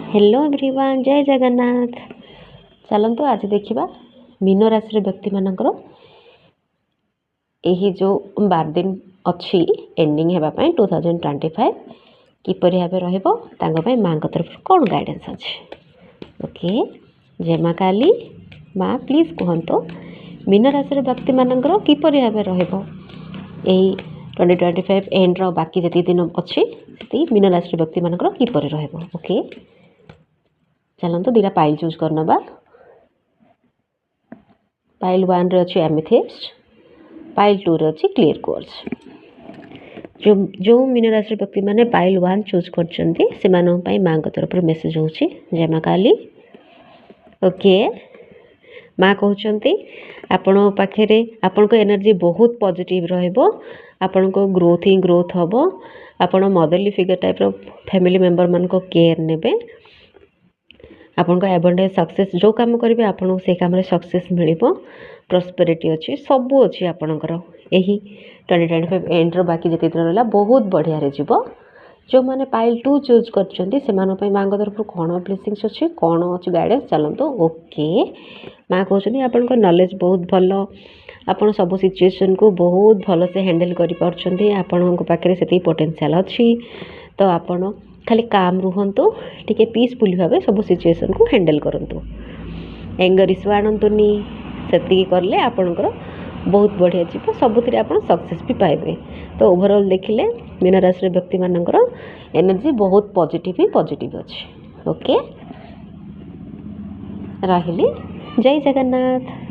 Hello everyone, जय जगन्नाथ। चलतु आज देखा मीन राशि व्यक्ति मानकर यही जो 12 दिन अच्छी एंडिंग होगापाई 2025 किपर भाव माँ तरफ कौन गाइडेंस अच्छे। ओके, जय माँ काली। माँ प्लीज कहतो मीन राशि व्यक्ति मानकर किपर भाव यही 2025 एंड बाकी जी दिन अच्छी मीन राशि व्यक्ति मानकर किपर ओके, चलते दीटा पाइल चूज करनबा। पाइल 1 रे अच्छी एमिथिस्ट, पाइल 2 रे अच्छी क्लियर क्वार्ट्ज। जो मीन राशि व्यक्ति माने पाइल 1 चूज करछंती से मानन पई मां को तरफ मेसेज होछि जय मां काली। ओके, मां कहउछंती आपण पाखरे आपण को एनर्जी बहुत पॉजिटिव रहइबो, आपण को ग्रोथ ही ग्रोथ हबो, आपण मदरली फिगर टाइप रो फैमिली मेंबर मन को केयर नेबे, आपन को एबंडेंस सक्सेस जो काम करेंगे आपन से काम रे सक्सेस मिलिबो, प्रॉस्पेरिटी अच्छी सब अच्छी आपनकर यही 2025 एंड रो बाकी जति दिन रहला बहुत बढ़िया रे जीवो। जो माने पाइल 2 चूज करछंती से मानो पई मां को तरफ कोन ब्लेसिंग्स अच्छी कोन अच्छी गाइडेंस चलंतो। ओके, मां कहउछनी आपन को नॉलेज बहुत भलो, आपन सब सिचुएशन को बहुत भलो से हैंडल करि परछंती, आपन को पाखरे सेती पोटेंशियल अच्छी। तो आपन खाली काम रुहंतु, टिके पीसफुल भाव सब सिचुएशन को हैंडल करंतु, एंगर इश्यू आणंतुनी। सेतिकी करले आपनकर बहुत बढ़िया जीव, सबुतिर आपन सक्सेस भी पाइबे। तो ओवरऑल देखिले मीन राशि व्यक्ति मानकर एनर्जी बहुत पॉजिटिव ही पॉजिटिव अच्छे। ओके, रहिली, जय जगन्नाथ।